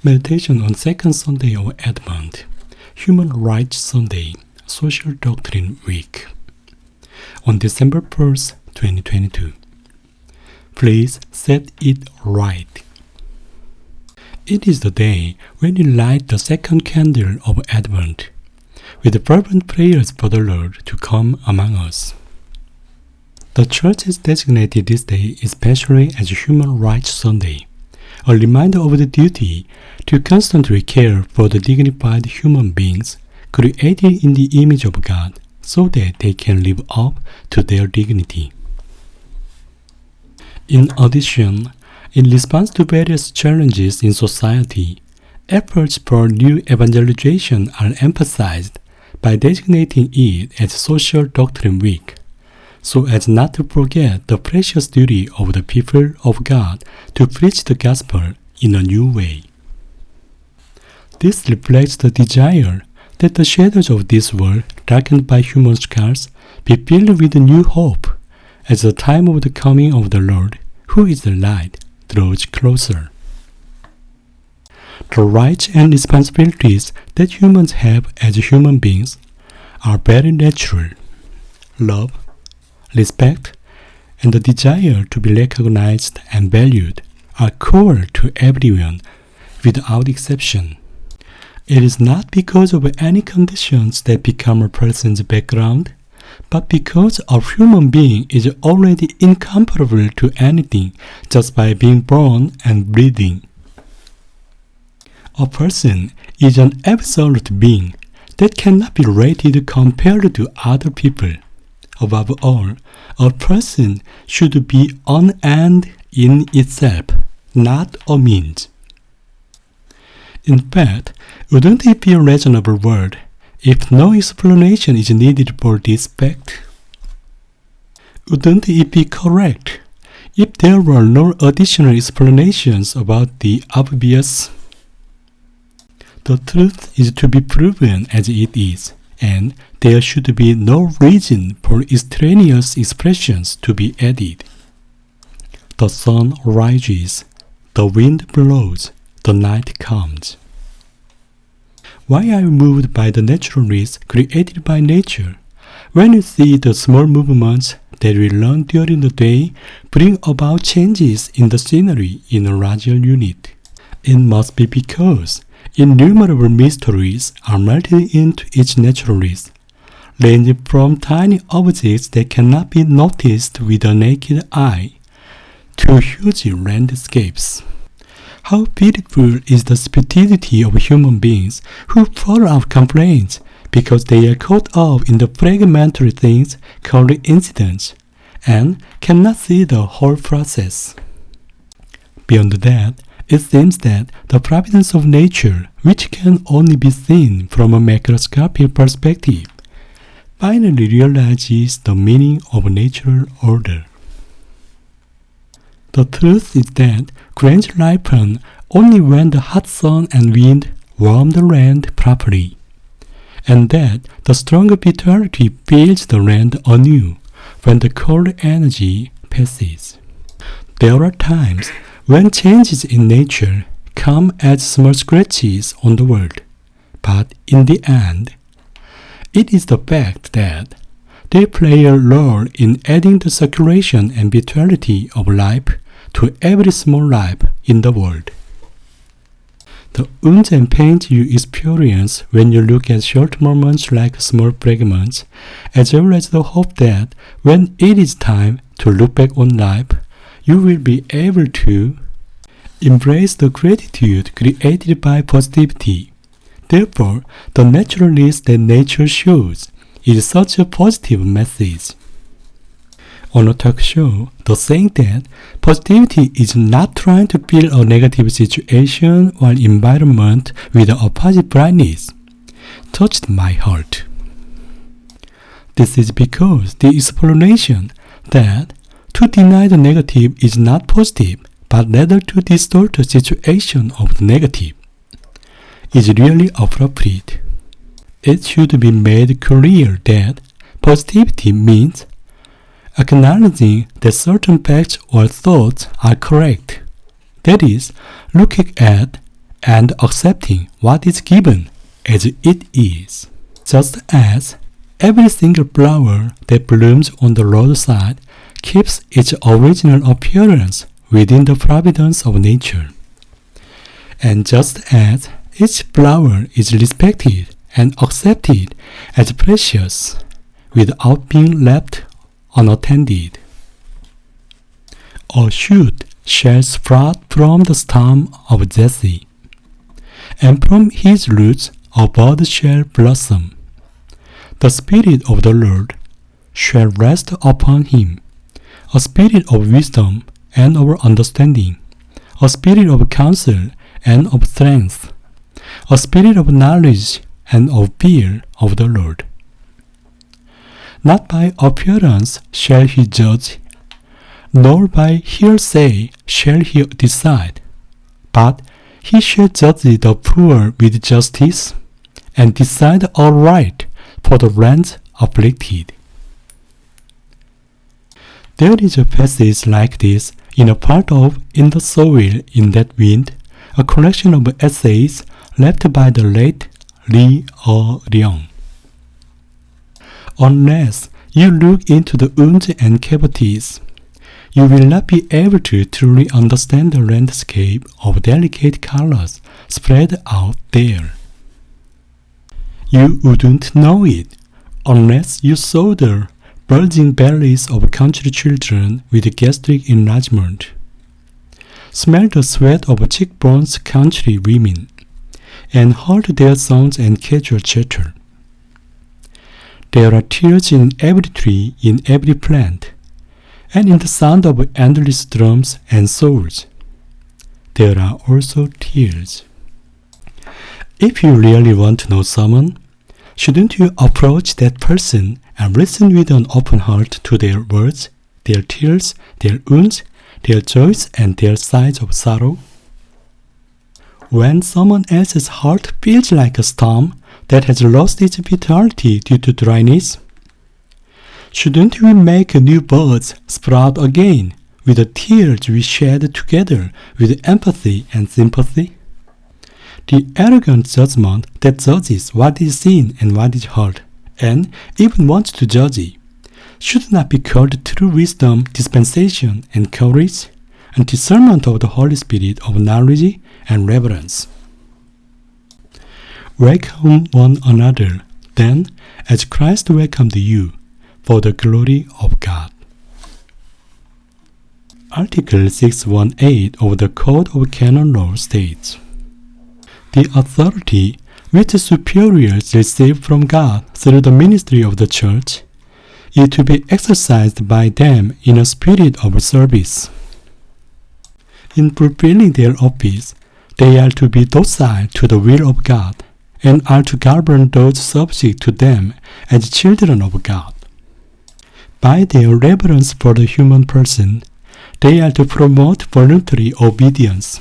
Meditation on Second Sunday of Advent, Human Rights Sunday, Social Doctrine Week. On December 1st, 2022. Please set it right. It is the day when we light the second candle of Advent, with fervent prayers for the Lord to come among us. The Church has designated this day especially as Human Rights Sunday, a reminder of the duty to constantly care for the dignified human beings created in the image of God so that they can live up to their dignity. In addition, in response to various challenges in society, efforts for new evangelization are emphasized by designating it as Social Doctrine Week, so as not to forget the precious duty of the people of God to preach the gospel in a new way. This reflects the desire that the shadows of this world, darkened by human scars, be filled with new hope as the time of the coming of the Lord, who is the light, draws closer. The rights and responsibilities that humans have as human beings are very natural. Love, respect, and the desire to be recognized and valued are core to everyone without exception. It is not because of any conditions that become a person's background, but because a human being is already incomparable to anything just by being born and breathing. A person is an absolute being that cannot be rated compared to other people. Above all, a person should be an end in itself, not a means. In fact, wouldn't it be a reasonable word if no explanation is needed for this fact? Wouldn't it be correct if there were no additional explanations about the obvious? The truth is to be proven as it is, and there should be no reason for extraneous expressions to be added. The sun rises, the wind blows, the night comes. Why are you moved by the naturalness created by nature? When you see the small movements that we learn during the day bring about changes in the scenery in a larger unit, it must be because innumerable mysteries are melted into its naturalness, ranging from tiny objects that cannot be noticed with the naked eye to huge landscapes. How pitiful is the stupidity of human beings who pour out complaints because they are caught up in the fragmentary things called incidents and cannot see the whole process. Beyond that, it seems that the providence of nature, which can only be seen from a macroscopic perspective, finally realizes the meaning of natural order. The truth is that grains ripen only when the hot sun and wind warm the land properly, and that the stronger vitality fills the land anew when the cold energy passes. There are times when changes in nature come as small scratches on the world, but in the end, it is the fact that they play a role in adding the circulation and vitality of life to every small life in the world. The wounds and pains you experience when you look at short moments like small fragments, as well as the hope that when it is time to look back on life, you will be able to embrace the gratitude created by positivity. Therefore, the naturalness that nature shows is such a positive message. On a talk show, the saying that positivity is not trying to fill a negative situation or environment with a opposite brightness touched my heart. This is because the explanation that to deny the negative is not positive, but rather to distort the situation of the negative, is really appropriate. It should be made clear that positivity means acknowledging that certain facts or thoughts are correct. That is, looking at and accepting what is given as it is. Just as every single flower that blooms on the roadside keeps its original appearance within the providence of nature. And just as each flower is respected and accepted as precious without being left unattended. A shoot shall sprout from the stem of Jesse, and from his roots a bud shall blossom. The Spirit of the Lord shall rest upon him, a spirit of wisdom and of understanding, a spirit of counsel and of strength, a spirit of knowledge and of fear of the Lord. Not by appearance shall he judge, nor by hearsay shall he decide, but he shall judge the poor with justice, and decide aright for the lands afflicted. There is a passage like this in a part of In the Soil in That Wind, a collection of essays left by the late Lee Ryong. Unless you look into the wounds and cavities, you will not be able to truly understand the landscape of delicate colors spread out there. You wouldn't know it unless you saw the bulging bellies of country children with gastric enlargement. Smell the sweat of cheekbones country women, and heard their songs and casual chatter. There are tears in every tree, in every plant, and in the sound of endless drums and souls. There are also tears. If you really want to know someone, shouldn't you approach that person and listen with an open heart to their words, their tears, their wounds, their joys, and their sighs of sorrow? When someone else's heart feels like a stem that has lost its vitality due to dryness, shouldn't we make new buds sprout again with the tears we shed together with empathy and sympathy? The arrogant judgment that judges what is seen and what is heard, and even wants to judge it, should not be called true wisdom, dispensation, and courage, and discernment of the Holy Spirit of knowledge and reverence. Welcome one another, then, as Christ welcomed you, for the glory of God. Article 618 of the Code of Canon Law states, the authority which superiors receive from God through the ministry of the Church is to be exercised by them in a spirit of service. In fulfilling their office, they are to be docile to the will of God, and are to govern those subject to them as children of God. By their reverence for the human person, they are to promote voluntary obedience.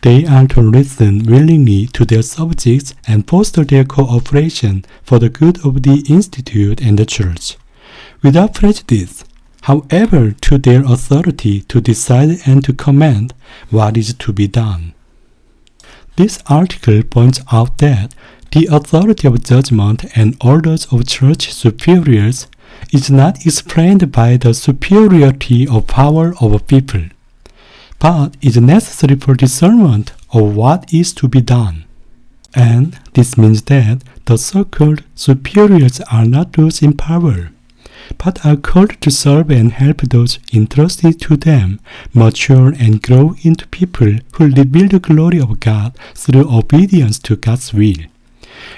They are to listen willingly to their subjects and foster their cooperation for the good of the Institute and the Church, without prejudice, however, to their authority to decide and to command what is to be done. This article points out that the authority of judgment and orders of church superiors is not explained by the superiority of power of people, but is necessary for discernment of what is to be done. And this means that the so-called superiors are not those in power, but are called to serve and help those entrusted to them mature and grow into people who reveal the glory of God through obedience to God's will,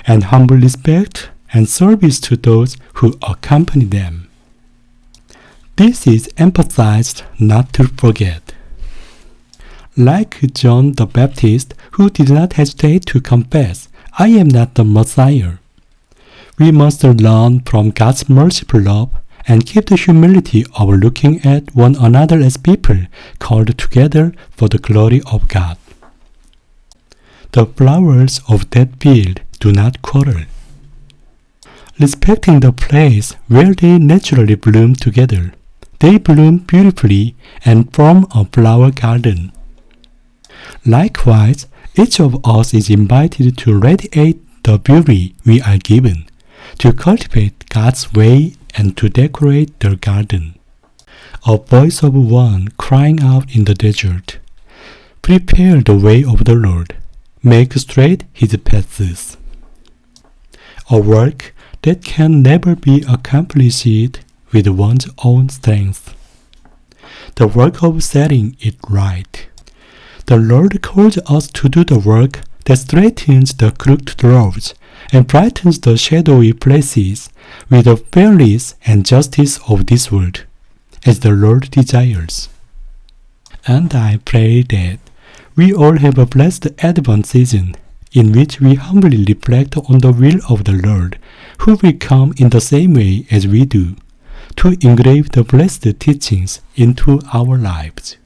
and humble respect and service to those who accompany them. This is emphasized not to forget. Like John the Baptist, who did not hesitate to confess, "I am not the Messiah," we must learn from God's merciful love and keep the humility of looking at one another as people called together for the glory of God. The flowers of that field do not quarrel, respecting the place where they naturally bloom together. They bloom beautifully and form a flower garden. Likewise, Each of us is invited to radiate the beauty we are given, to cultivate God's way and to decorate the garden. A voice of one crying out in the desert, "Prepare the way of the Lord, make straight his paths." A work that can never be accomplished with one's own strength. The work of setting it right. The Lord calls us to do the work that straightens the crooked roads and brightens the shadowy places with the fairness and justice of this world, as the Lord desires. And I pray that we all have a blessed Advent season in which we humbly reflect on the will of the Lord, who will come in the same way as we do, to engrave the blessed teachings into our lives.